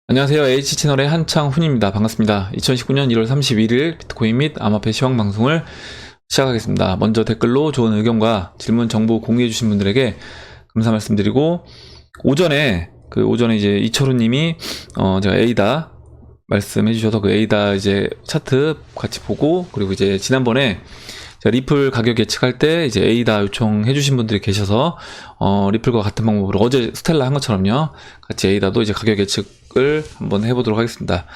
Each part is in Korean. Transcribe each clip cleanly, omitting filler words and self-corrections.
안녕하세요. H채널의 한창훈입니다. 반갑습니다. 2019년 1월 31일 비트코인 및 암호화폐 시황 방송을 시작하겠습니다. 먼저 댓글로 좋은 의견과 질문 정보 공유해주신 분들에게 감사 말씀드리고, 오전에 이제 이철우님이 제가 에이다 말씀해주셔서 그 에이다 이제 차트 같이 보고, 그리고 이제 지난번에 제가 리플 가격 예측할 때 이제 에이다 요청해주신 분들이 계셔서 리플과 같은 방법으로 어제 스텔라 한 것처럼요, 같이 에이다도 이제 가격 예측을 한번 해보도록 하겠습니다.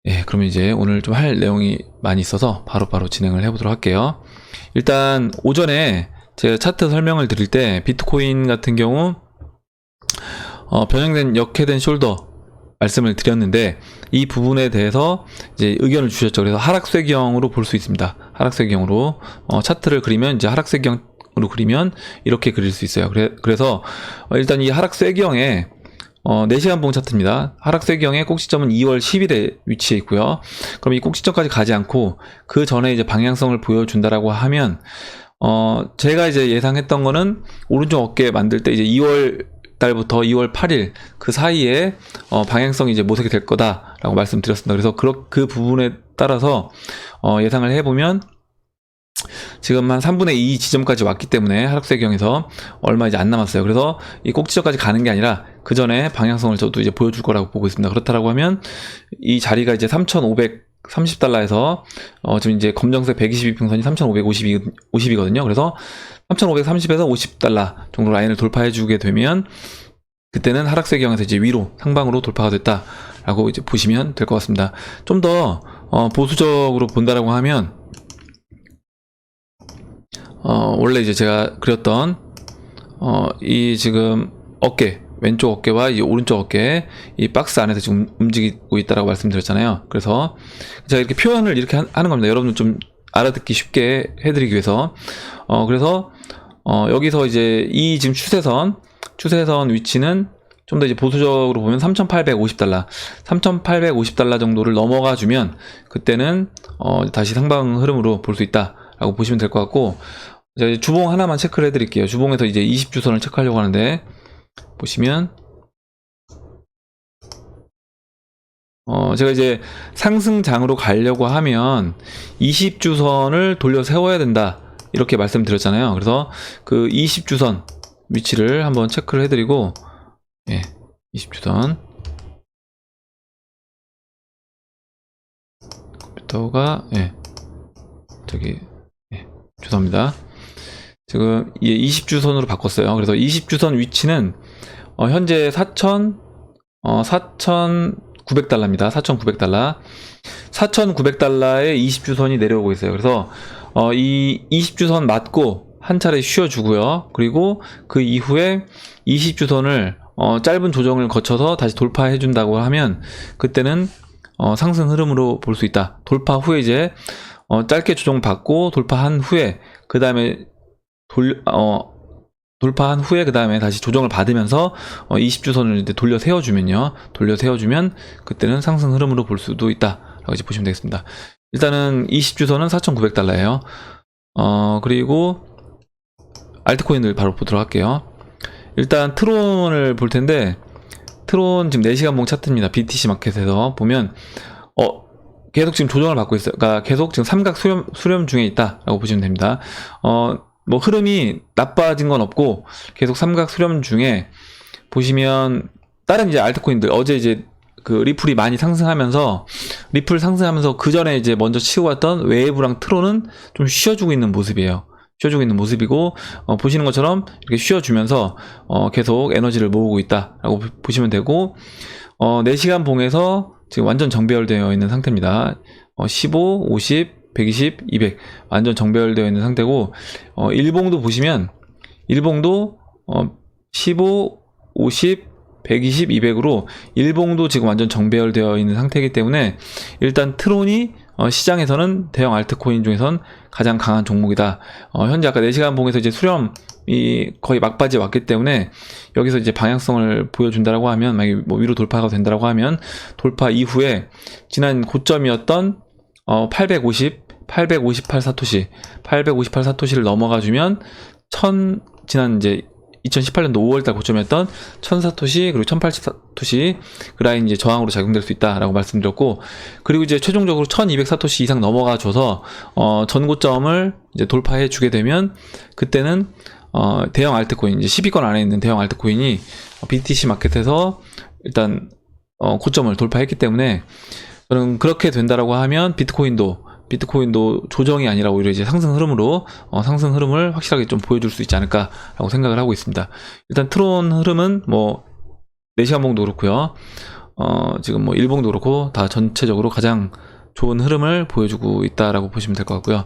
예, 그러면 이제 오늘 좀 할 내용이 많이 있어서 바로바로 진행을 해보도록 할게요. 일단 오전에 제가 차트 설명을 드릴 때 비트코인 같은 경우 변형된 역회된 숄더 말씀을 드렸는데, 이 부분에 대해서 이제 의견을 주셨죠. 그래서 하락쇠경으로 볼 수 있습니다. 하락쇠경으로 차트를 그리면, 이제 하락쇠경으로 그리면 이렇게 그릴 수 있어요. 그래서 일단 이 하락쇠경에 4시간 봉 차트입니다. 하락쇠경의 꼭지점은 2월 10일에 위치해 있고요. 그럼 이 꼭지점까지 가지 않고 그 전에 이제 방향성을 보여준다라고 하면, 제가 이제 예상했던 거는 오른쪽 어깨 만들 때 이제 2월 달부터 2월 8일 그 사이에 방향성이 이제 모색이 될 거다라고 말씀드렸습니다. 그래서 그 부분에 따라서 예상을 해보면 지금 한 3분의 2 지점까지 왔기 때문에 하락쇠경에서 얼마 이제 안 남았어요. 그래서 이 꼭지점까지 가는 게 아니라 그 전에 방향성을 저도 이제 보여줄 거라고 보고 있습니다. 그렇다라고 하면 이 자리가 이제 3,530달러에서 지금 이제 검정색 122평선이 3,550이거든요. 그래서 3,530에서 50달러 정도 라인을 돌파해 주게 되면, 그때는 하락쇠경에서 이제 위로 상방으로 돌파가 됐다라고 이제 보시면 될 것 같습니다. 좀 더 보수적으로 본다라고 하면, 원래 이제 제가 그렸던 이 지금 어깨, 왼쪽 어깨와 이 오른쪽 어깨, 이 박스 안에서 지금 움직이고 있다라고 말씀드렸잖아요. 그래서 제가 이렇게 표현을 이렇게 하는 겁니다. 여러분 좀 알아듣기 쉽게 해드리기 위해서. 그래서 여기서 이제 이 지금 추세선 위치는 좀 더 이제 보수적으로 보면 3,850달러 정도를 넘어가 주면, 그때는 다시 상방 흐름으로 볼 수 있다라고 보시면 될 것 같고, 제가 이제 주봉 하나만 체크를 해드릴게요. 주봉에서 이제 20주선을 체크하려고 하는데, 보시면 제가 이제 상승장으로 가려고 하면 20주선을 돌려 세워야 된다, 이렇게 말씀드렸잖아요. 그래서 그 20주선 위치를 한번 체크를 해드리고, 예, 20주선 컴퓨터가 죄송합니다. 지금 20주선으로 바꿨어요. 그래서 20주선 위치는 현재 4,900달러입니다. 4,900달러. 4,900달러에 20주선이 내려오고 있어요. 그래서 이 20주선 맞고 한 차례 쉬어주고요. 그리고 그 이후에 20주선을 짧은 조정을 거쳐서 다시 돌파해준다고 하면, 그때는 상승 흐름으로 볼 수 있다. 돌파 후에 이제 짧게 조정받고 돌파한 후에 그 다음에 돌파한 후에 그 다음에 다시 조정을 받으면서 20주선을 이제 돌려 세워주면 그때는 상승 흐름으로 볼 수도 있다라고 이제 보시면 되겠습니다. 일단은 20주선은 4,900달러예요. 그리고 알트코인을 바로 보도록 할게요. 일단 트론을 볼 텐데, 트론 지금 4시간 봉 차트입니다. BTC 마켓에서 보면 계속 지금 조정을 받고 있어요. 그러니까 계속 지금 삼각 수렴 중에 있다라고 보시면 됩니다. 뭐 흐름이 나빠진 건 없고 계속 삼각 수렴 중에, 보시면 다른 이제 알트코인들 어제 이제 그 리플이 많이 상승하면서 그 전에 이제 먼저 치고 왔던 웨이브랑 트론은 좀 쉬어주고 있는 모습이에요. 쉬어주고 있는 모습이고, 보시는 것처럼 이렇게 쉬어주면서 계속 에너지를 모으고 있다라고 보시면 되고, 4시간 봉에서 지금 완전 정배열되어 있는 상태입니다. 15, 50, 120, 200 완전 정배열되어 있는 상태고, 일봉도 보시면 일봉도 15, 50, 120, 200으로 일봉도 지금 완전 정배열되어 있는 상태이기 때문에, 일단 트론이 시장에서는 대형 알트코인 중에선 가장 강한 종목이다. 현재 아까 4시간 봉에서 이제 수렴이 거의 막바지에 왔기 때문에, 여기서 이제 방향성을 보여준다라고 하면, 만약에 뭐 위로 돌파가 된다라고 하면, 돌파 이후에 지난 고점이었던 858 사토시를 넘어가 주면 지난 이제 2018년도 5월달 고점이었던 1000사토시 그리고 1080사토시 그 라인 이제 저항으로 작용될 수 있다라고 말씀드렸고, 그리고 이제 최종적으로 1200사토시 이상 넘어가줘서 전고점을 이제 돌파해 주게 되면 그때는 대형 알트코인 이제 10위권 안에 있는 대형 알트코인이 BTC 마켓에서 일단 고점을 돌파했기 때문에 저는 그렇게 된다라고 하면 비트코인도 조정이 아니라 오히려 이제 상승 흐름으로 상승 흐름을 확실하게 좀 보여줄 수 있지 않을까라고 생각을 하고 있습니다. 일단 트론 흐름은 뭐 4시간 봉도 그렇고요. 지금 뭐 일봉도 그렇고 다 전체적으로 가장 좋은 흐름을 보여주고 있다라고 보시면 될 것 같고요.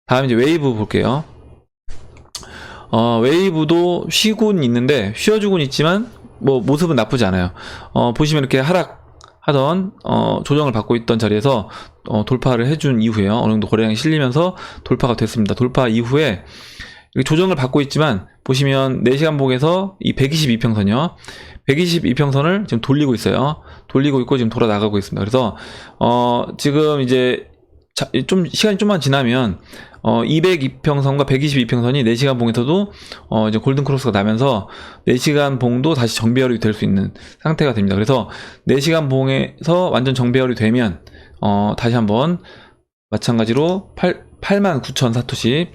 다음 이제 웨이브 볼게요. 웨이브도 쉬고는 있는데 쉬어주고는 있지만 뭐 모습은 나쁘지 않아요. 보시면 이렇게 하락하던 조정을 받고 있던 자리에서 돌파를 해준 이후에요. 어느 정도 거래량이 실리면서 돌파가 됐습니다. 돌파 이후에 조정을 받고 있지만 보시면 4시간 봉에서 이 122평선이요. 122평선을 지금 돌리고 있어요. 돌리고 있고 지금 돌아 나가고 있습니다. 그래서 지금 이제 좀 시간이 좀만 지나면 202평선과 122평선이 4시간 봉에서도 이제 골든 크로스가 나면서 4시간 봉도 다시 정배열이 될 수 있는 상태가 됩니다. 그래서 4시간 봉에서 완전 정배열이 되면 다시 한번 마찬가지로 89,000사토시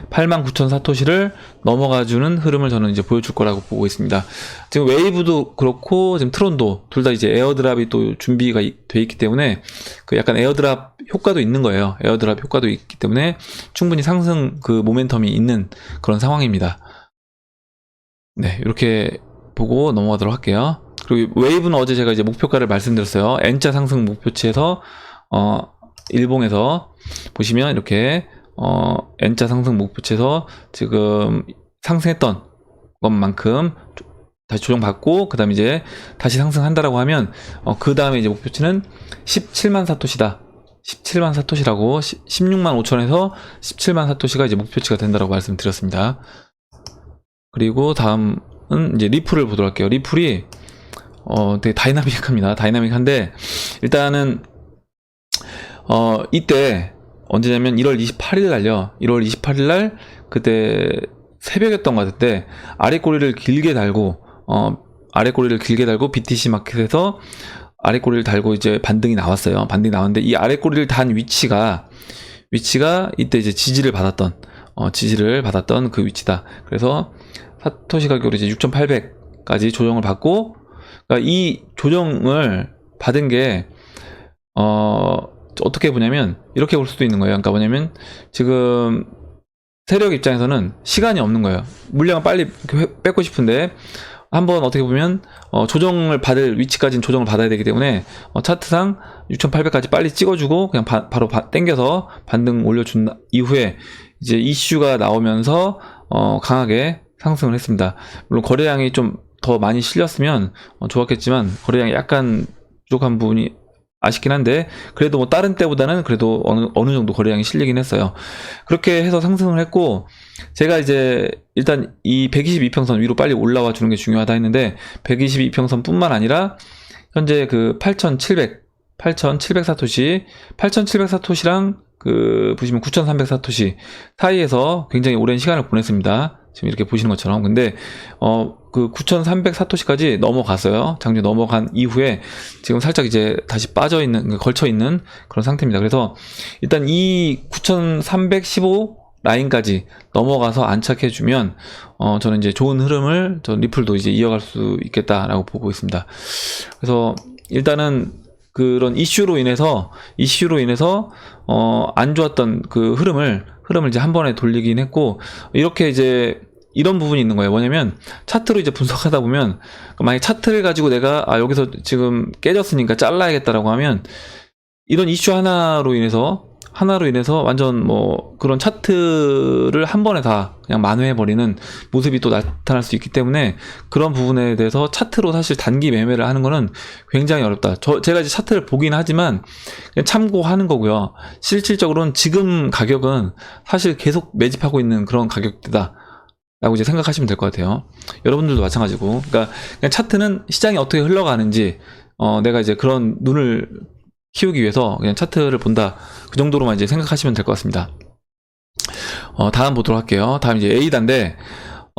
89,000사토시를 넘어가주는 흐름을 저는 이제 보여줄 거라고 보고 있습니다. 지금 웨이브도 그렇고 지금 트론도 둘 다 이제 에어드랍이 또 준비가 돼 있기 때문에 그 약간 에어드랍 효과도 있는 거예요. 에어드랍 효과도 있기 때문에 충분히 상승 그 모멘텀이 있는 그런 상황입니다. 네, 이렇게 보고 넘어가도록 할게요. 그리고 웨이브는 어제 제가 이제 목표가를 말씀드렸어요. N자 상승 목표치에서 일봉에서 보시면 이렇게 N자 상승 목표치에서 지금 상승했던 것만큼 다시 조정받고 그 다음에 이제 다시 상승한다라고 하면 그 다음에 이제 목표치는 17만 사토시다. 17만 사토시라고 16만 5천에서 17만 사토시가 이제 목표치가 된다라고 말씀드렸습니다. 그리고 다음은 이제 리플을 보도록 할게요. 리플이 되게 다이나믹합니다. 다이나믹한데 일단은 이때 언제냐면 1월 28일 날요. 1월 28일 날 그때 새벽이었던 것 같은데 아래 꼬리를 길게 달고 BTC 마켓에서 아래 꼬리를 달고 이제 반등이 나왔어요. 반등이 나왔는데 이 아래 꼬리를 단 위치가 이때 이제 지지를 받았던 그 위치다. 그래서 사토시 가격으로 이제 6,800까지 조정을 받고, 그러니까 이 조정을 받은 게 어떻게 보냐면 이렇게 볼 수도 있는 거예요. 그러니까 뭐냐면 지금 세력 입장에서는 시간이 없는 거예요. 물량을 빨리 뺏고 싶은데 한번 어떻게 보면 조정을 받을 위치까지는 조정을 받아야 되기 때문에 차트상 6,800까지 빨리 찍어주고 그냥 바로 땡겨서 반등 올려준 이후에 이제 이슈가 나오면서 강하게 상승을 했습니다. 물론 거래량이 좀 더 많이 실렸으면 좋았겠지만 거래량이 약간 부족한 부분이 아쉽긴 한데 그래도 뭐 다른 때보다는 그래도 어느 정도 거래량이 실리긴 했어요. 그렇게 해서 상승을 했고, 제가 이제 일단 이 122평선 위로 빨리 올라와 주는 게 중요하다 했는데 122평선 뿐만 아니라 현재 그 8700사토시 8700사토시랑 그 보시면 9300사토시 사이에서 굉장히 오랜 시간을 보냈습니다. 지금 이렇게 보시는 것처럼. 근데 그 9300사토시까지 넘어갔어요. 장중 넘어간 이후에 지금 살짝 이제 다시 빠져있는, 걸쳐있는 그런 상태입니다. 그래서 일단 이 9315 라인까지 넘어가서 안착해주면 저는 이제 좋은 흐름을 리플도 이제 이어갈 수 있겠다라고 보고 있습니다. 그래서 일단은 그런 이슈로 인해서 안 좋았던 그 흐름을 이제 한 번에 돌리긴 했고, 이렇게 이제 이런 부분이 있는 거예요. 뭐냐면 차트로 이제 분석하다 보면 만약에 차트를 가지고 내가 여기서 지금 깨졌으니까 잘라야겠다라고 하면 이런 이슈 하나로 인해서 완전 뭐 그런 차트를 한 번에 다 그냥 만회해버리는 모습이 또 나타날 수 있기 때문에 그런 부분에 대해서 차트로 사실 단기 매매를 하는 거는 굉장히 어렵다. 제가 이제 차트를 보긴 하지만 그냥 참고하는 거고요. 실질적으로는 지금 가격은 사실 계속 매집하고 있는 그런 가격대다 라고 이제 생각하시면 될 것 같아요. 여러분들도 마찬가지고. 그러니까 그냥 차트는 시장이 어떻게 흘러가는지 내가 이제 그런 눈을 키우기 위해서 그냥 차트를 본다, 그 정도로만 이제 생각하시면 될 것 같습니다. 다음 보도록 할게요. 다음 이제 에이다인데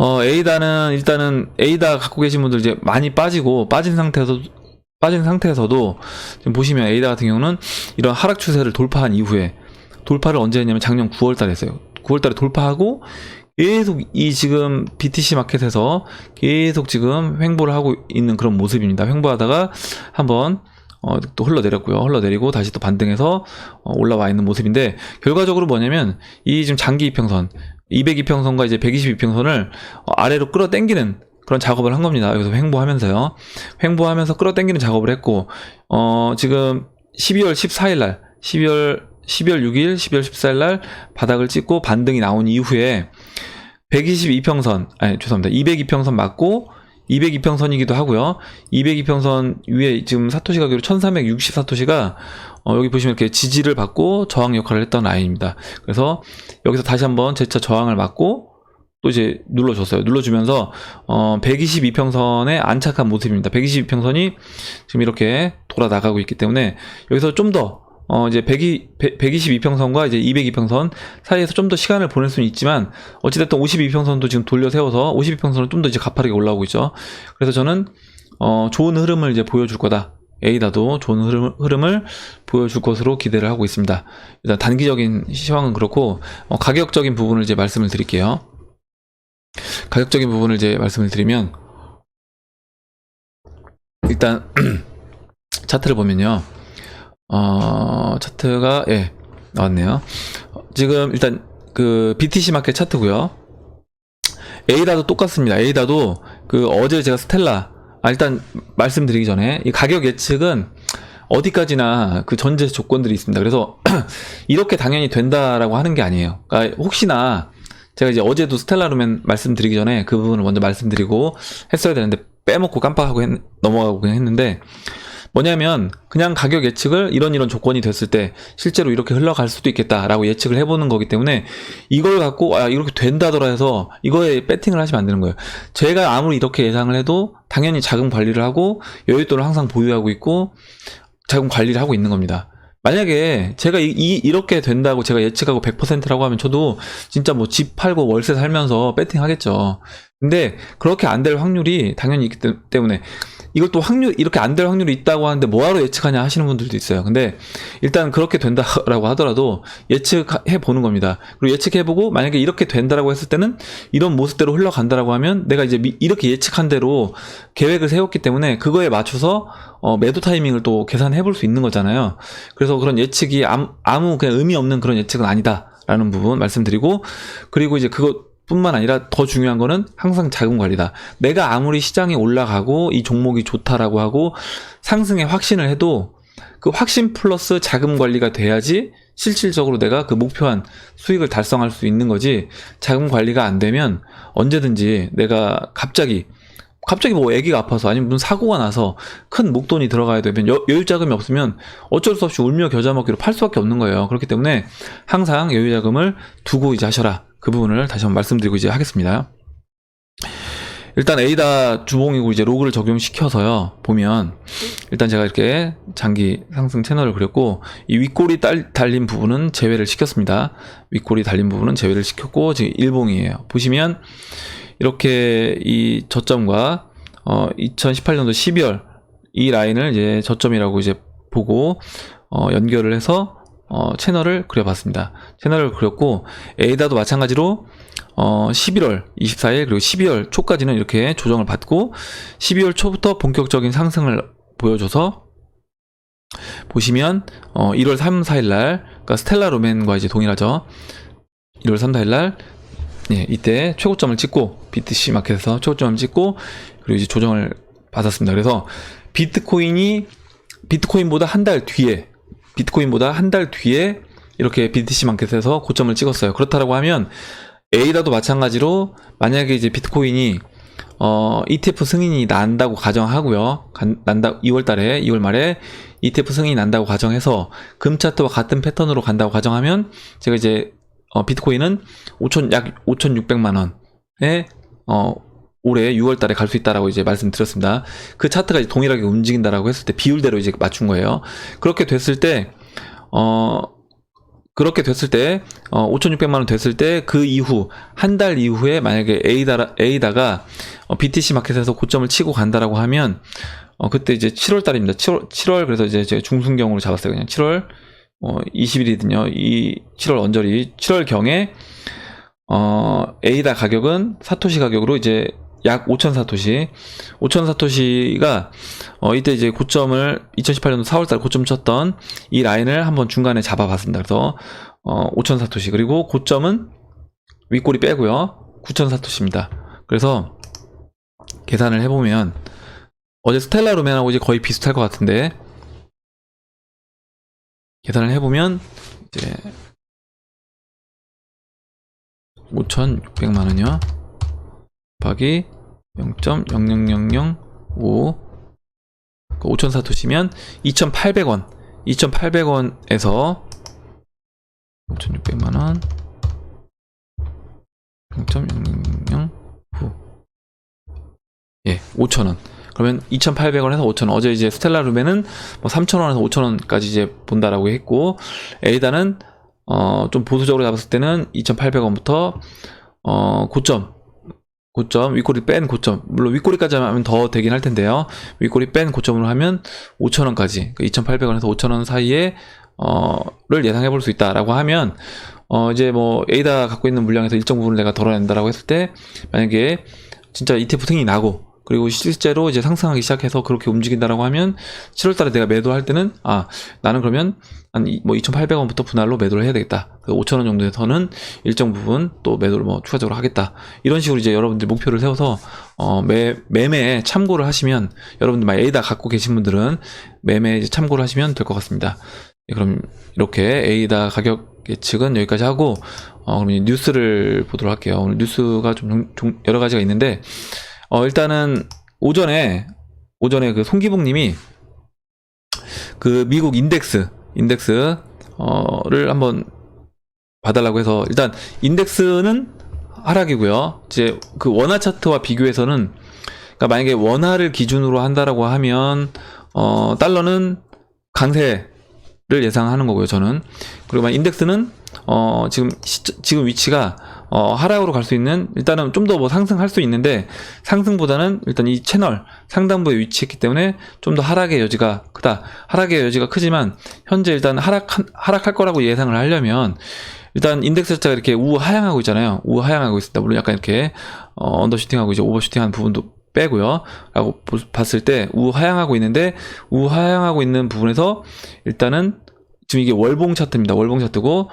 에이다는 일단은 에이다 갖고 계신 분들 이제 많이 빠진 상태에서도 지금 보시면 에이다 같은 경우는 이런 하락 추세를 돌파한 이후에 돌파를 언제 했냐면 작년 9월 달에 했어요. 9월 달에 돌파하고 계속 이 지금 BTC 마켓에서 계속 지금 횡보를 하고 있는 그런 모습입니다. 횡보하다가 한번 또 흘러내렸고요. 흘러내리고 다시 또 반등해서 올라와 있는 모습인데, 결과적으로 뭐냐면 이 지금 장기 이평선 200이평선과 이제 122평선을 아래로 끌어당기는 그런 작업을 한 겁니다. 여기서 횡보하면서요. 횡보하면서 끌어당기는 작업을 했고, 지금 12월 14일 날 12월 6일, 12월 14일 날 바닥을 찍고 반등이 나온 이후에 122평선, 아니 죄송합니다. 202평선 맞고 202평선이기도 하고요. 202평선 위에 지금 사토시 가격으로 1360사토시가 여기 보시면 이렇게 지지를 받고 저항 역할을 했던 라인입니다. 그래서 여기서 다시 한번 재차 저항을 맞고 또 이제 눌러줬어요. 눌러주면서 122평선에 안착한 모습입니다. 122평선이 지금 이렇게 돌아 나가고 있기 때문에 여기서 좀 더 이제 122평선과 이제 202평선 사이에서 좀 더 시간을 보낼 수는 있지만, 어찌됐든 52평선도 지금 돌려 세워서 52평선은 좀 더 이제 가파르게 올라오고 있죠. 그래서 저는 좋은 흐름을 이제 보여줄 거다. 에이다도 좋은 흐름을 보여줄 것으로 기대를 하고 있습니다. 일단 단기적인 시황은 그렇고, 가격적인 부분을 이제 말씀을 드릴게요. 가격적인 부분을 이제 말씀을 드리면, 일단 차트를 보면요. 차트가 나왔네요. 지금 일단 그 BTC 마켓 차트고요. 에이다도 똑같습니다. 에이다도 그 어제 제가 스텔라 일단 말씀드리기 전에 이 가격 예측은 어디까지나 그 전제 조건들이 있습니다. 그래서 이렇게 당연히 된다라고 하는 게 아니에요. 그러니까 혹시나 제가 이제 어제도 스텔라 루멘 말씀드리기 전에 그 부분을 먼저 말씀드리고 했어야 되는데 빼먹고 깜빡하고 넘어가고 그냥 했는데, 뭐냐면 그냥 가격 예측을 이런 조건이 됐을 때 실제로 이렇게 흘러갈 수도 있겠다라고 예측을 해보는 거기 때문에, 이걸 갖고 이렇게 된다더라 해서 이거에 배팅을 하시면 안 되는 거예요. 제가 아무리 이렇게 예상을 해도 당연히 자금 관리를 하고 여윳돈을 항상 보유하고 있고 자금 관리를 하고 있는 겁니다. 만약에 제가 이렇게 된다고 제가 예측하고 100%라고 하면 저도 진짜 뭐 집 팔고 월세 살면서 배팅 하겠죠. 근데 그렇게 안 될 확률이 당연히 있기 때문에, 이것도 이렇게 안 될 확률이 있다고 하는데 뭐하러 예측하냐 하시는 분들도 있어요. 근데 일단 그렇게 된다라고 하더라도 예측해 보는 겁니다. 그리고 예측해보고 만약에 이렇게 된다라고 했을 때는 이런 모습대로 흘러간다라고 하면 내가 이제 이렇게 예측한 대로 계획을 세웠기 때문에 그거에 맞춰서 매도 타이밍을 또 계산해 볼 수 있는 거잖아요. 그래서 그런 예측이 아무 그냥 의미 없는 그런 예측은 아니다라는 부분 말씀드리고, 그리고 이제 뿐만 아니라 더 중요한 거는 항상 자금 관리다. 내가 아무리 시장이 올라가고 이 종목이 좋다라고 하고 상승에 확신을 해도 그 확신 플러스 자금 관리가 돼야지 실질적으로 내가 그 목표한 수익을 달성할 수 있는 거지, 자금 관리가 안 되면 언제든지 내가 갑자기 뭐 애기가 아파서 아니면 무슨 사고가 나서 큰 목돈이 들어가야 되면 여유 자금이 없으면 어쩔 수 없이 울며 겨자 먹기로 팔 수밖에 없는 거예요. 그렇기 때문에 항상 여유 자금을 두고 이제 하셔라. 그 부분을 다시 한번 말씀드리고 이제 하겠습니다. 일단 에이다 주봉이고 이제 로그를 적용시켜서요. 보면 일단 제가 이렇게 장기 상승 채널을 그렸고, 이 윗골이 달린 부분은 제외를 시켰습니다. 윗골이 달린 부분은 제외를 시켰고 지금 일봉이에요. 보시면 이렇게 이 저점과 2018년도 12월 이 라인을 이제 저점이라고 이제 보고 연결을 해서 채널을 그려봤습니다. 채널을 그렸고, 에이다도 마찬가지로 11월 24일 그리고 12월 초까지는 이렇게 조정을 받고 12월 초부터 본격적인 상승을 보여줘서, 보시면 1월 3, 4일 날, 그러니까 스텔라 루멘과 이제 동일하죠. 1월 3, 4일 날 이때 최고점을 찍고, BTC 마켓에서 최고점을 찍고 그리고 이제 조정을 받았습니다. 그래서 비트코인보다 한 달 뒤에 이렇게 BTC 마켓에서 고점을 찍었어요. 그렇다고 하면 에이다도 마찬가지로 만약에 이제 비트코인이 ETF 승인이 난다고 가정하고요. 2월 말에 ETF 승인이 난다고 가정해서 금 차트와 같은 패턴으로 간다고 가정하면, 제가 이제 비트코인은 약 5,600만 원에 올해 6월 달에 갈 수 있다라고 이제 말씀드렸습니다. 그 차트가 이제 동일하게 움직인다라고 했을 때 비율대로 이제 맞춘 거예요. 그렇게 됐을 때 그렇게 됐을 때 5,600만 원 됐을 때 그 이후 한 달 이후에 만약에 A다가 BTC 마켓에서 고점을 치고 간다라고 하면 그때 이제 7월 달입니다. 7월 그래서 이제 제가 중순경으로 잡았어요. 그냥 7월 20일이거든요. 이 7월 언저리 7월 경에 A다 가격은 사토시 가격으로 이제 약 5,000사토시가 이때 이제 고점을 2018년도 4월달 고점 쳤던 이 라인을 한번 중간에 잡아봤습니다. 그래서 5,000사토시 그리고 고점은 윗꼬리 빼고요 9,000사토시입니다. 그래서 계산을 해보면 어제 스텔라 루멘하고 이제 거의 비슷할 것 같은데 계산을 해보면 이제 5,600만원이요 곱하기 0.00005 5,000사토시면 2,800원 2,800원에서 5,600만원 0.00009 예, 5,000원 그러면 2,800원에서 5,000원 어제 이제 스텔라 루멘은 뭐 3,000원에서 5,000원까지 이제 본다라고 했고 에이다는 좀 보수적으로 잡았을 때는 2,800원부터 고점 윗꼬리 뺀 고점 물론 윗꼬리까지 하면 더 되긴 할 텐데요. 윗꼬리 뺀 고점으로 하면 5,000원까지 2,800원에서 5,000원 사이에 를 예상해 볼 수 있다라고 하면 이제 뭐 에이다 갖고 있는 물량에서 일정 부분을 내가 덜어낸다라고 했을 때 만약에 진짜 ETF 승인이 나고 그리고 실제로 이제 상승하기 시작해서 그렇게 움직인다라고 하면 7월달에 내가 매도할 때는 나는 그러면 한 뭐 2,800원부터 분할로 매도를 해야 되겠다. 5,000원 정도에서는 일정 부분 또 매도를 뭐 추가적으로 하겠다. 이런 식으로 이제 여러분들 목표를 세워서 매매에 참고를 하시면 여러분들 만약 에이다 갖고 계신 분들은 매매에 이제 참고를 하시면 될 것 같습니다. 그럼 이렇게 에이다 가격 예측은 여기까지 하고 그럼 뉴스를 보도록 할게요. 오늘 뉴스가 좀 여러 가지가 있는데 일단은 오전에 그 송기봉님이 그 미국 인덱스를 한번 봐달라고 해서 일단 인덱스는 하락이고요. 이제 그 원화 차트와 비교해서는 그러니까 만약에 원화를 기준으로 한다라고 하면 달러는 강세를 예상하는 거고요. 저는 그리고 인덱스는 지금 위치가 하락으로 갈 수 있는 일단은 좀 더 뭐 상승할 수 있는데 상승보다는 일단 이 채널 상단부에 위치했기 때문에 좀 더 하락의 여지가 크다. 하락의 여지가 크지만 현재 일단 하락할 거라고 예상을 하려면 일단 인덱스 자체가 이렇게 우하향하고 있잖아요. 우하향하고 있습니다. 물론 약간 이렇게 언더슈팅하고 이제 오버슈팅한 부분도 빼고요. 라고 봤을 때 우하향하고 있는데 우하향하고 있는 부분에서 일단은 지금 이게 월봉 차트입니다. 월봉 차트고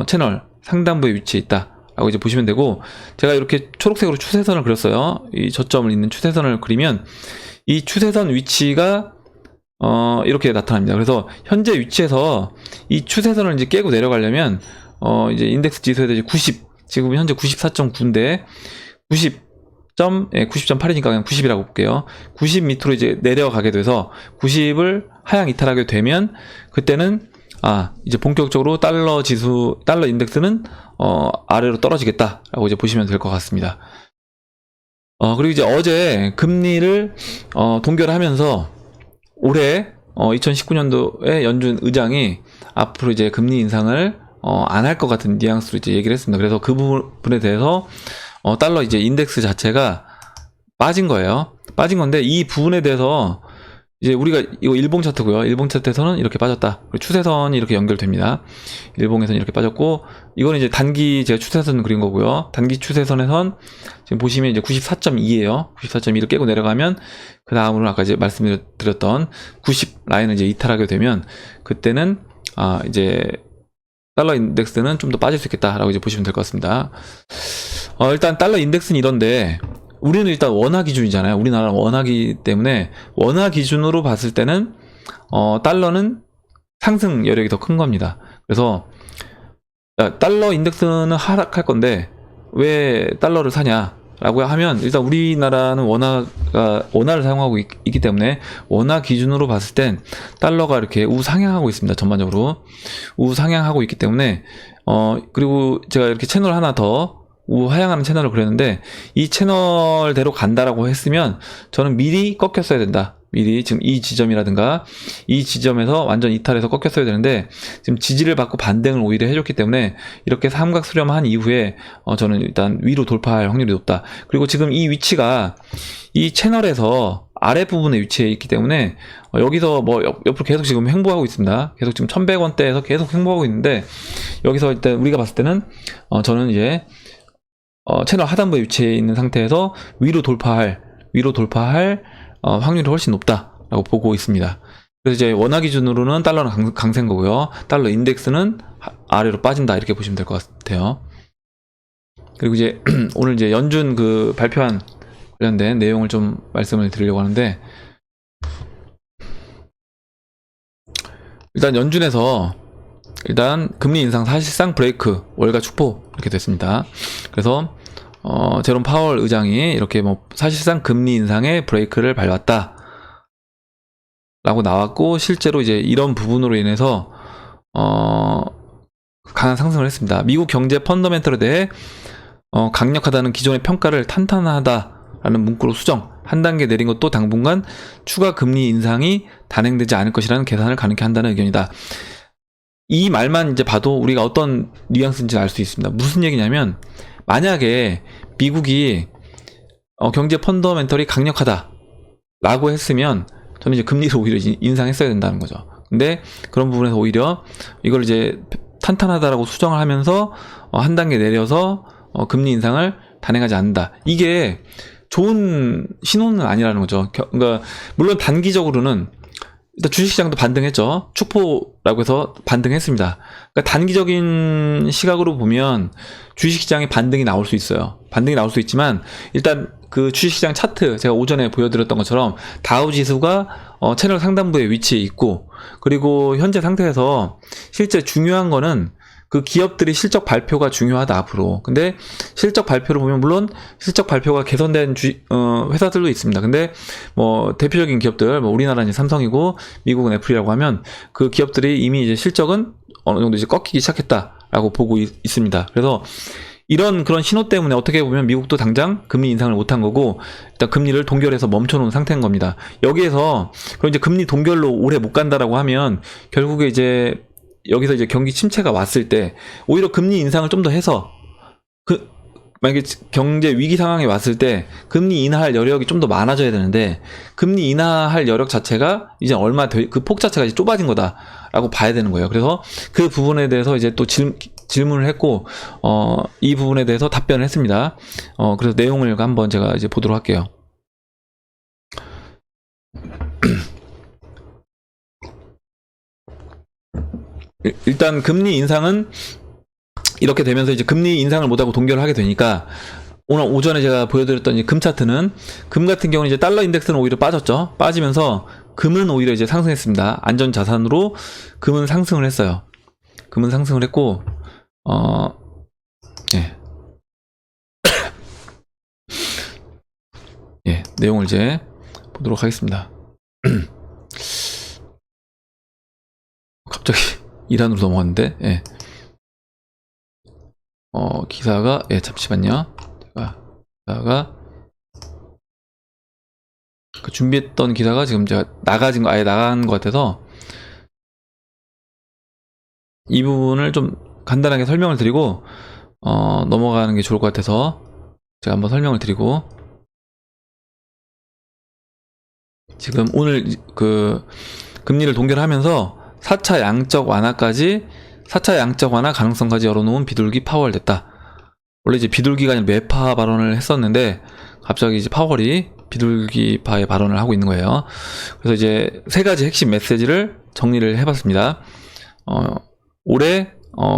채널 상단부에 위치해 있다. 라고 이제 보시면 되고 제가 이렇게 초록색으로 추세선을 그렸어요. 이 저점을 있는 추세선을 그리면 이 추세선 위치가 이렇게 나타납니다. 그래서 현재 위치에서 이 추세선을 이제 깨고 내려가려면 이제 인덱스 지수에서 이제 90 지금 현재 94.9인데 90.8이니까 그냥 90이라고 볼게요. 90 밑으로 이제 내려가게 돼서 90을 하향 이탈하게 되면 그때는 이제 본격적으로 달러 인덱스는 아래로 떨어지겠다라고 이제 보시면 될 것 같습니다. 그리고 이제 어제 금리를 동결하면서 올해 2019년도에 연준 의장이 앞으로 이제 금리 인상을 안 할 것 같은 뉘앙스로 이제 얘기를 했습니다. 그래서 그 부분에 대해서 달러 이제 인덱스 자체가 빠진 거예요. 빠진 건데 이 부분에 대해서 이제 우리가 이거 일봉 차트고요. 일봉 차트에서는 이렇게 빠졌다. 그리고 추세선이 이렇게 연결됩니다. 일봉에서는 이렇게 빠졌고 이거는 이제 단기 제가 추세선 그린 거고요. 단기 추세선에선 지금 보시면 이제 94.2예요. 94.2를 깨고 내려가면 그 다음으로는 아까 이제 말씀드렸던 90 라인을 이제 이탈하게 되면 그때는 이제 달러 인덱스는 좀 더 빠질 수 있겠다라고 이제 보시면 될 것 같습니다. 일단 달러 인덱스는 이런데 우리는 일단 원화 기준이잖아요. 우리나라는 원화기 때문에 원화 기준으로 봤을 때는 달러는 상승 여력이 더 큰 겁니다. 그래서 달러 인덱스는 하락할 건데 왜 달러를 사냐라고 하면 일단 우리나라는 원화를 사용하고 있기 때문에 원화 기준으로 봤을 땐 달러가 이렇게 우상향하고 있습니다. 전반적으로 우상향하고 있기 때문에 그리고 제가 이렇게 채널 하나 더 우하향하는 채널을 그렸는데 이 채널대로 간다라고 했으면 저는 미리 꺾였어야 된다. 미리 지금 이 지점이라든가 이 지점에서 완전 이탈해서 꺾였어야 되는데 지금 지지를 받고 반등을 오히려 해줬기 때문에 이렇게 삼각 수렴한 이후에 저는 일단 위로 돌파할 확률이 높다. 그리고 지금 이 위치가 이 채널에서 아랫부분에 위치해 있기 때문에 여기서 뭐 옆으로 계속 지금 횡보하고 있습니다. 계속 지금 1100원대에서 계속 횡보하고 있는데 여기서 일단 우리가 봤을 때는 저는 이제 채널 하단부에 위치해 있는 상태에서 위로 돌파할 확률이 훨씬 높다라고 보고 있습니다. 그래서 이제 원화 기준으로는 달러는 강세인 거고요. 달러 인덱스는 아래로 빠진다 이렇게 보시면 될 것 같아요. 그리고 이제 오늘 이제 연준 그 발표한 관련된 내용을 좀 말씀을 드리려고 하는데, 일단 연준에서 일단 금리 인상 사실상 브레이크, 월가 축포 이렇게 됐습니다. 그래서 제롬 파월 의장이 이렇게 뭐 사실상 금리 인상에 브레이크를 밟았다 라고 나왔고, 실제로 이제 이런 부분으로 인해서 강한 상승을 했습니다. 미국 경제 펀더멘털에 대해 강력하다는 기존의 평가를 탄탄하다라는 문구로 수정, 한 단계 내린 것도 당분간 추가 금리 인상이 단행되지 않을 것이라는 계산을 가능케 한다는 의견이다. 이 말만 이제 봐도 우리가 어떤 뉘앙스인지 알 수 있습니다. 무슨 얘기냐면, 만약에 미국이 경제 펀더멘털이 강력하다 라고 했으면 저는 이제 금리를 오히려 인상했어야 된다는 거죠. 근데 그런 부분에서 오히려 이걸 이제 탄탄하다라고 수정을 하면서 한 단계 내려서 금리 인상을 단행하지 않는다. 이게 좋은 신호는 아니라는 거죠. 그러니까 물론 단기적으로는 일단 주식시장도 반등했죠. 축포라고 해서 반등했습니다. 그러니까 단기적인 시각으로 보면 주식시장에 반등이 나올 수 있어요. 반등이 나올 수 있지만 일단 그 주식시장 차트 제가 오전에 보여드렸던 것처럼 다우지수가 채널 상단부에 위치해 있고, 그리고 현재 상태에서 실제 중요한 거는 그 기업들이 실적 발표가 중요하다 앞으로. 근데 실적 발표를 보면 물론 실적 발표가 개선된 회사들도 있습니다. 근데 뭐 대표적인 기업들, 뭐 우리나라는 이제 삼성이고 미국은 애플이라고 하면 그 기업들이 이미 이제 실적은 어느 정도 이제 꺾이기 시작했다라고 보고 있습니다. 그래서 이런 그런 신호 때문에 어떻게 보면 미국도 당장 금리 인상을 못한 거고, 일단 금리를 동결해서 멈춰놓은 상태인 겁니다. 여기에서 그럼 이제 금리 동결로 오래 못 간다라고 하면 결국에 이제 여기서 이제 경기 침체가 왔을 때 오히려 금리 인상을 좀 더 해서 만약에 경제 위기 상황에 왔을 때 금리 인하할 여력이 좀 더 많아져야 되는데, 금리 인하할 여력 자체가 이제 그 폭 자체가 이제 좁아진 거다라고 봐야 되는 거예요. 그래서 그 부분에 대해서 이제 또 질문을 했고, 이 부분에 대해서 답변을 했습니다. 그래서 내용을 한번 제가 이제 보도록 할게요. 일단 금리 인상은 이렇게 되면서 이제 금리 인상을 못하고 동결을 하게 되니까, 오늘 오전에 제가 보여드렸던 이제 금 차트는, 금 같은 경우는 이제 달러 인덱스는 오히려 빠졌죠. 빠지면서 금은 오히려 이제 상승했습니다. 안전 자산으로 금은 상승을 했어요. 금은 상승을 했고, 예. 예, 내용을 이제 보도록 하겠습니다. 갑자기 이란으로 넘어갔는데, 예. 기사가, 예, 잠시만요. 기사가, 준비했던 기사가 지금 제가 아예 나간 것 같아서, 이 부분을 좀 간단하게 설명을 드리고, 넘어가는 게 좋을 것 같아서, 제가 한번 설명을 드리고, 지금 오늘 금리를 동결하면서 4차 양적 완화 가능성까지 열어놓은 비둘기 파월 됐다. 원래 이제 비둘기가 아니라 매파 발언을 했었는데 갑자기 이제 파월이 비둘기파의 발언을 하고 있는 거예요. 그래서 이제 세 가지 핵심 메시지를 정리를 해봤습니다. 올해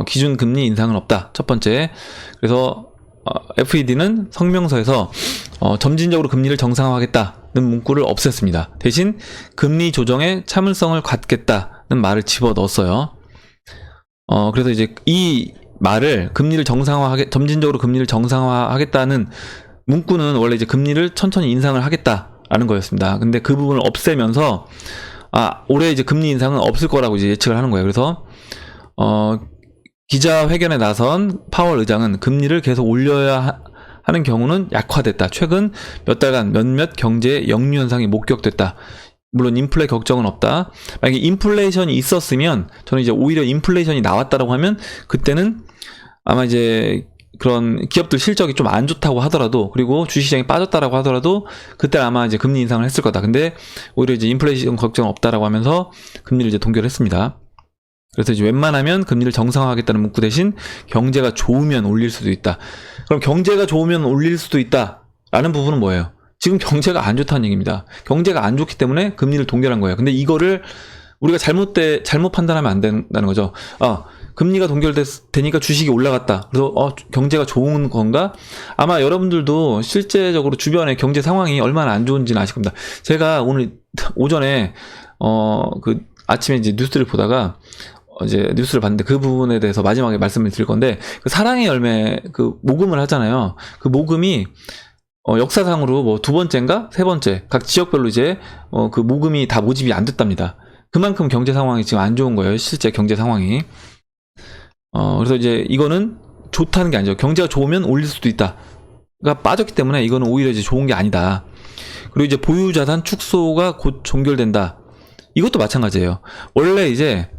기준 금리 인상은 없다. 첫 번째. 그래서 FED는 성명서에서 점진적으로 금리를 정상화하겠다는 문구를 없앴습니다. 대신 금리 조정에 참을성을 갖겠다는 말을 집어넣었어요. 그래서 이제 이 말을 점진적으로 금리를 정상화하겠다는 문구는 원래 이제 금리를 천천히 인상을 하겠다라는 거였습니다. 근데 그 부분을 없애면서 올해 이제 금리 인상은 없을 거라고 이제 예측을 하는 거예요. 그래서 기자회견에 나선 파월 의장은 금리를 계속 올려야 하는 경우는 약화됐다. 최근 몇 달간 몇몇 경제의 역류 현상이 목격됐다. 물론 인플레 걱정은 없다. 만약에 인플레이션이 있었으면 저는 이제 오히려 인플레이션이 나왔다라고 하면 그때는 아마 이제 그런 기업들 실적이 좀 안 좋다고 하더라도, 그리고 주식시장이 빠졌다라고 하더라도 그때 아마 이제 금리 인상을 했을 거다. 근데 오히려 이제 인플레이션 걱정 없다라고 하면서 금리를 이제 동결을 했습니다. 그래서 이제 웬만하면 금리를 정상화하겠다는 문구 대신 경제가 좋으면 올릴 수도 있다. 그럼 경제가 좋으면 올릴 수도 있다라는 부분은 뭐예요? 지금 경제가 안 좋다는 얘기입니다. 경제가 안 좋기 때문에 금리를 동결한 거예요. 근데 이거를 우리가 잘못 판단하면 안 된다는 거죠. 금리가 동결되니까 주식이 올라갔다. 그래서 경제가 좋은 건가? 아마 여러분들도 실제적으로 주변의 경제 상황이 얼마나 안 좋은지는 아실 겁니다. 제가 오늘 오전에 그 아침에 이제 뉴스를 보다가 이제 뉴스를 봤는데 그 부분에 대해서 마지막에 말씀을 드릴 건데, 그 사랑의 열매 그 모금을 하잖아요. 그 모금이 역사상으로 뭐 두 번째인가 세 번째 각 지역별로 이제 그 모금이 다 모집이 안 됐답니다. 그만큼 경제 상황이 지금 안 좋은 거예요. 실제 경제 상황이. 그래서 이제 이거는 좋다는 게 아니죠. 경제가 좋으면 올릴 수도 있다가 빠졌기 때문에 이거는 오히려 이제 좋은 게 아니다. 그리고 이제 보유자산 축소가 곧 종결된다. 이것도 마찬가지예요. 원래 이제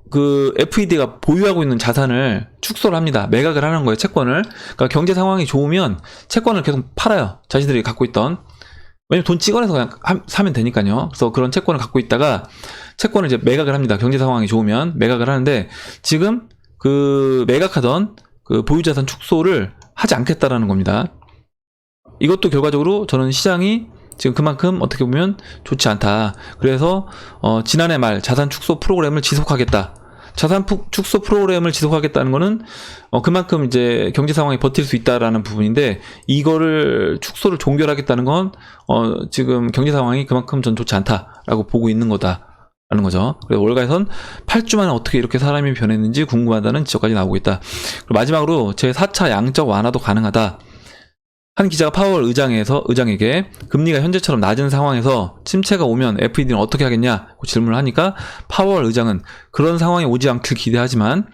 그 FED가 보유하고 있는 자산을 축소를 합니다. 매각을 하는 거예요, 채권을. 그러니까 경제 상황이 좋으면 채권을 계속 팔아요. 자신들이 갖고 있던. 왜냐면 돈 찍어내서 그냥 사면 되니까요. 그래서 그런 채권을 갖고 있다가 채권을 이제 매각을 합니다. 경제 상황이 좋으면 매각을 하는데, 지금 그 매각하던 그 보유자산 축소를 하지 않겠다라는 겁니다. 이것도 결과적으로 저는 시장이 지금 그만큼 어떻게 보면 좋지 않다. 그래서 지난해 말 자산 축소 프로그램을 지속하겠다. 자산 축소 프로그램을 지속하겠다는 거는 그만큼 이제 경제 상황이 버틸 수 있다라는 부분인데, 이거를 축소를 종결하겠다는 건 지금 경제 상황이 그만큼 전 좋지 않다라고 보고 있는 거다라는 거죠. 그래서 월가에선 8주 만에 어떻게 이렇게 사람이 변했는지 궁금하다는 지적까지 나오고 있다. 그리고 마지막으로 제 4차 양적 완화도 가능하다. 한 기자가 파월 의장에게 금리가 현재처럼 낮은 상황에서 침체가 오면 FED는 어떻게 하겠냐고 질문을 하니까, 파월 의장은 그런 상황이 오지 않길 기대하지만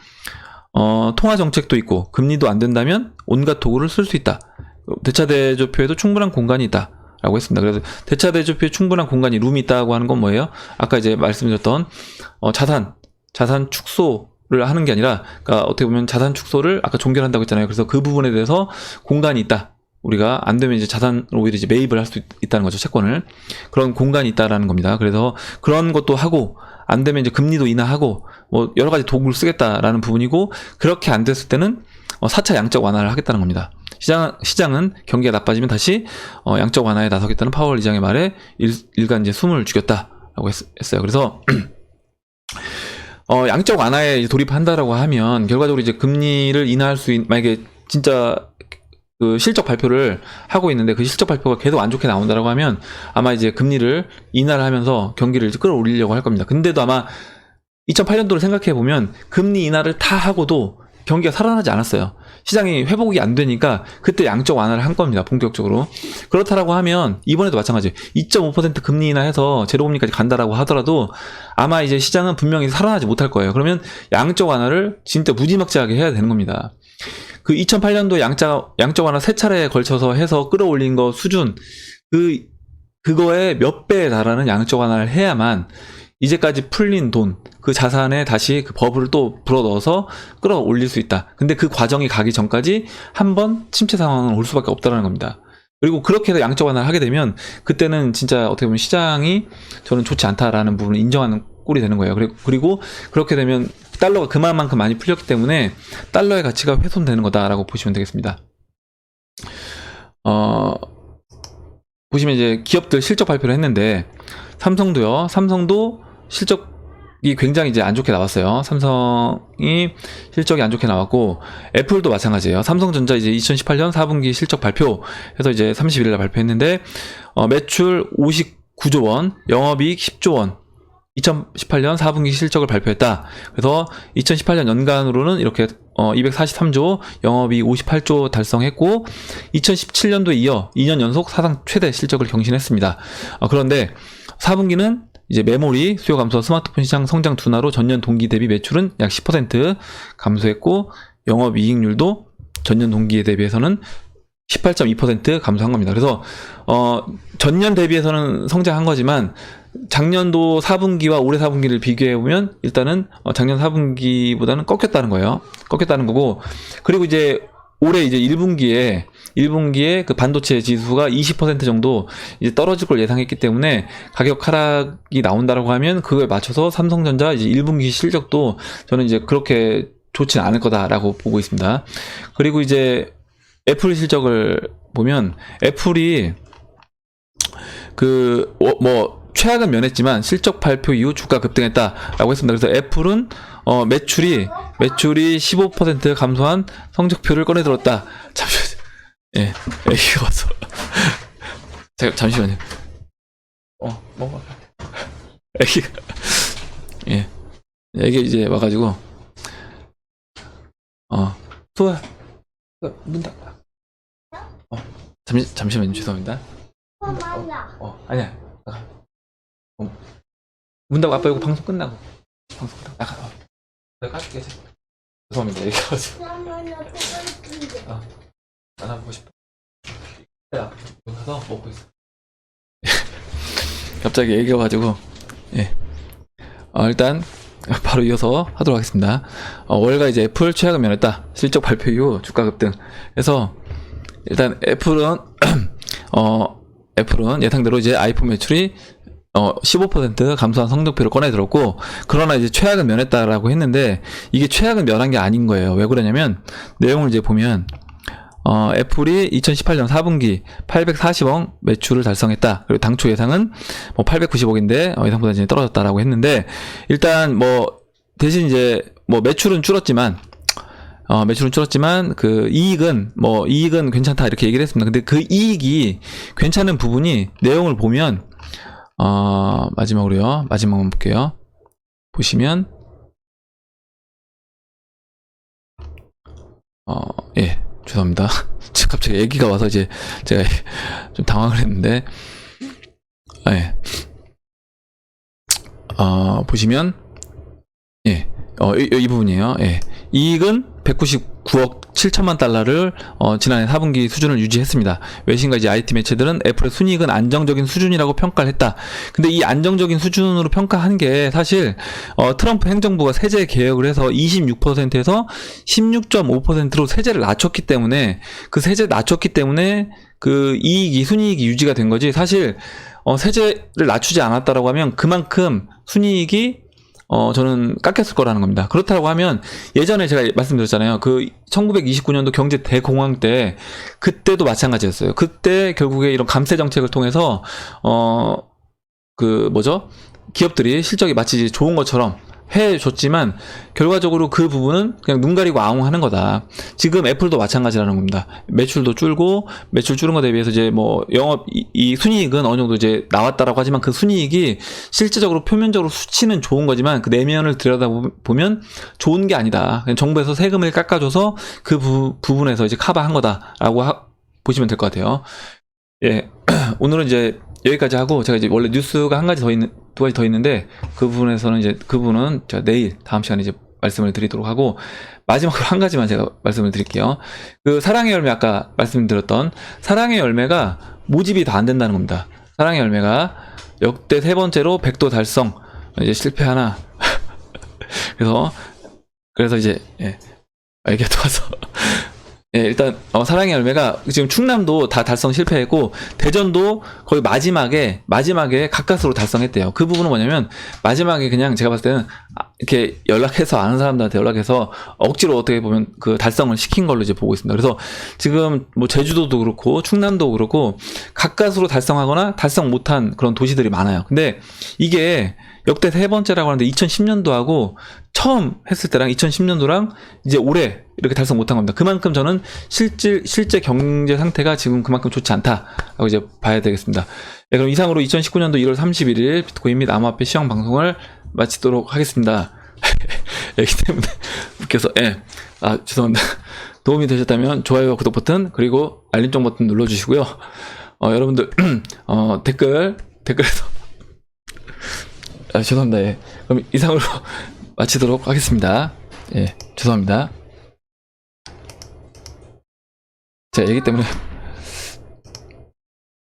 통화 정책도 있고 금리도 안 된다면 온갖 도구를 쓸 수 있다. 대차 대조표에도 충분한 공간이 있다 라고 했습니다. 그래서 대차 대조표에 충분한 공간이 룸이 있다고 하는 건 뭐예요? 아까 이제 말씀드렸던 자산 축소를 하는 게 아니라, 그러니까 어떻게 보면 자산 축소를 아까 종결한다고 했잖아요. 그래서 그 부분에 대해서 공간이 있다. 우리가 안 되면 이제 자산으로 오히려 이제 매입을 할 수 있다는 거죠, 채권을. 그런 공간이 있다라는 겁니다. 그래서 그런 것도 하고, 안 되면 이제 금리도 인하하고, 뭐 여러 가지 도구를 쓰겠다라는 부분이고, 그렇게 안 됐을 때는 4차 양적 완화를 하겠다는 겁니다. 시장은 경기가 나빠지면 다시 양적 완화에 나서겠다는 파월 의장의 말에 일간 이제 숨을 죽였다라고 했어요. 그래서 양적 완화에 돌입한다라고 하면 결과적으로 이제 금리를 인하할 수 있는, 만약에 진짜 그 실적 발표를 하고 있는데 그 실적 발표가 계속 안 좋게 나온다라고 하면 아마 이제 금리를 인하를 하면서 경기를 이제 끌어올리려고 할 겁니다. 근데도 아마 2008년도를 생각해 보면 금리 인하를 다 하고도 경기가 살아나지 않았어요. 시장이 회복이 안 되니까 그때 양적 완화를 한 겁니다, 본격적으로. 그렇다라고 하면 이번에도 마찬가지예요. 2.5% 금리 인하해서 제로금리까지 간다라고 하더라도 아마 이제 시장은 분명히 살아나지 못할 거예요. 그러면 양적 완화를 진짜 무지막지하게 해야 되는 겁니다. 그 2008년도 양적 완화 3차례에 걸쳐서 해서 끌어올린 거 수준, 그거에 몇 배에 달하는 양적 완화를 해야만 이제까지 풀린 돈, 그 자산에 다시 그 버블을 또 불어넣어서 끌어올릴 수 있다. 근데 그 과정이 가기 전까지 한번 침체 상황은 올 수밖에 없다는 겁니다. 그리고 그렇게 해서 양적 완화를 하게 되면 그때는 진짜 어떻게 보면 시장이 저는 좋지 않다라는 부분을 인정하는 꼴이 되는 거예요. 그리고 그렇게 되면 달러가 그만큼 많이 풀렸기 때문에 달러의 가치가 훼손되는 거다라고 보시면 되겠습니다. 보시면 이제 기업들 실적 발표를 했는데, 삼성도요. 삼성도 실적이 굉장히 이제 안 좋게 나왔어요. 삼성이 실적이 안 좋게 나왔고, 애플도 마찬가지예요. 삼성전자 이제 2018년 4분기 실적 발표해서 이제 31일날 발표했는데, 매출 59조 원, 영업이익 10조 원, 2018년 4분기 실적을 발표했다. 그래서 2018년 연간으로는 이렇게 243조, 영업이익 58조 달성했고, 2017년도에 이어 2년 연속 사상 최대 실적을 경신했습니다. 그런데 4분기는 이제 메모리 수요 감소, 스마트폰 시장 성장 둔화로 전년 동기 대비 매출은 약 10% 감소했고, 영업이익률도 전년 동기에 대비해서는 18.2% 감소한 겁니다. 그래서 전년 대비해서는 성장한 거지만 작년도 4분기와 올해 4분기를 비교해 보면 일단은 작년 4분기보다는 꺾였다는 거예요. 꺾였다는 거고, 그리고 이제 올해 이제 1분기에 그 반도체 지수가 20% 정도 이제 떨어질 걸 예상했기 때문에 가격 하락이 나온다라고 하면 그거에 맞춰서 삼성전자 이제 1분기 실적도 저는 이제 그렇게 좋지는 않을 거다라고 보고 있습니다. 그리고 이제 애플 실적을 보면 애플이 최악은 면했지만 실적 발표 이후 주가 급등했다라고 했습니다. 그래서 애플은 매출이 15% 감소한 성적표를 꺼내들었다. 잠시만요. 예, 애기가 와서. 잠시만요. 먹어. 애기가. 예. 애기 이제 와가지고. 소야. 문 닫아. 잠시만요. 죄송합니다. 아니야. 문 닫고 아빠 이거 방송 끝나고. 나가. 내가 까줄게. 죄송합니다. 애기가 와서. 나가보고 싶어. 야, 가서 먹고 있어. 갑자기 얘기가 가지고, 예. 일단, 바로 이어서 하도록 하겠습니다. 월가 이제 애플 최악을 면했다. 실적 발표 이후 주가 급등. 그래서, 일단 애플은, 애플은 예상대로 이제 아이폰 매출이 15% 감소한 성적표를 꺼내들었고, 그러나 이제 최악을 면했다라고 했는데, 이게 최악을 면한 게 아닌 거예요. 왜 그러냐면, 내용을 이제 보면, 애플이 2018년 4분기 840억 매출을 달성했다. 그리고 당초 예상은 890억인데 예상보다 이제 떨어졌다라고 했는데, 일단 대신 이제 매출은 줄었지만 그 이익은 괜찮다 이렇게 얘기를 했습니다. 근데 그 이익이 괜찮은 부분이 내용을 보면 마지막으로요. 마지막만 볼게요. 보시면 예. 죄송합니다. 갑자기 얘기가 와서 이제 제가 좀 당황을 했는데, 예. 보시면, 예. 이 부분이에요. 예. 이익은 199억 7천만 달러를 지난해 4분기 수준을 유지했습니다. 외신과 이제 IT 매체들은 애플의 순이익은 안정적인 수준이라고 평가를 했다. 근데 이 안정적인 수준으로 평가한 게 사실 트럼프 행정부가 세제 개혁을 해서 26%에서 16.5%로 세제를 낮췄기 때문에, 그 세제 낮췄기 때문에 그 순이익이 유지가 된 거지. 사실 세제를 낮추지 않았다라고 하면 그만큼 순이익이 저는 깎였을 거라는 겁니다. 그렇다고 하면 예전에 제가 말씀드렸잖아요. 그 1929년도 경제 대공황 때, 그때도 마찬가지였어요. 그때 결국에 이런 감세 정책을 통해서 기업들이 실적이 마치 좋은 것처럼 해줬지만 결과적으로 그 부분은 그냥 눈 가리고 아웅하는 거다. 지금 애플도 마찬가지라는 겁니다. 매출도 줄고, 매출 줄은 거 대비해서 이제 영업 이 순이익은 어느 정도 이제 나왔다라고 하지만, 그 순이익이 실제적으로 표면적으로 수치는 좋은 거지만 그 내면을 들여다보면 좋은 게 아니다. 그냥 정부에서 세금을 깎아줘서 그 부분에서 이제 커버한 거다라고 보시면 될 것 같아요. 예. 오늘은 이제 여기까지 하고, 제가 이제 원래 뉴스가 두 가지 더 있는데, 그 부분은 제가 내일 다음 시간에 이제 말씀을 드리도록 하고, 마지막으로 한 가지만 제가 말씀을 드릴게요. 그 사랑의 열매, 아까 말씀드렸던 사랑의 열매가 모집이 다 안 된다는 겁니다. 사랑의 열매가 역대 3번째로 100도 달성, 이제 실패하나. 그래서 이제, 예. 얘기가 또 와서. 예, 일단 사랑의 열매가 지금 충남도 다 달성 실패했고, 대전도 거의 마지막에 가까스로 달성했대요. 그 부분은 뭐냐면, 마지막에 그냥 제가 봤을 때는 이렇게 연락해서, 아는 사람들한테 연락해서 억지로 어떻게 보면 그 달성을 시킨 걸로 이제 보고 있습니다. 그래서 지금 제주도도 그렇고 충남도 그렇고 가까스로 달성하거나 달성 못한 그런 도시들이 많아요. 근데 이게 역대 3번째라고 하는데 2010년도하고 처음 했을 때랑 2010년도랑 이제 올해 이렇게 달성 못한 겁니다. 그만큼 저는 실제 경제 상태가 지금 그만큼 좋지 않다라고 이제 봐야 되겠습니다. 네, 그럼 이상으로 2019년도 1월 31일 비트코인 및 암호화폐 시황 방송을 마치도록 하겠습니다. 얘기 때문에 웃겨서, 예. 죄송합니다. 도움이 되셨다면 좋아요와 구독 버튼, 그리고 알림종 버튼 눌러주시고요. 여러분들, 댓글에서, 죄송합니다. 예. 그럼 이상으로 마치도록 하겠습니다. 예. 죄송합니다. 자, 얘기 때문에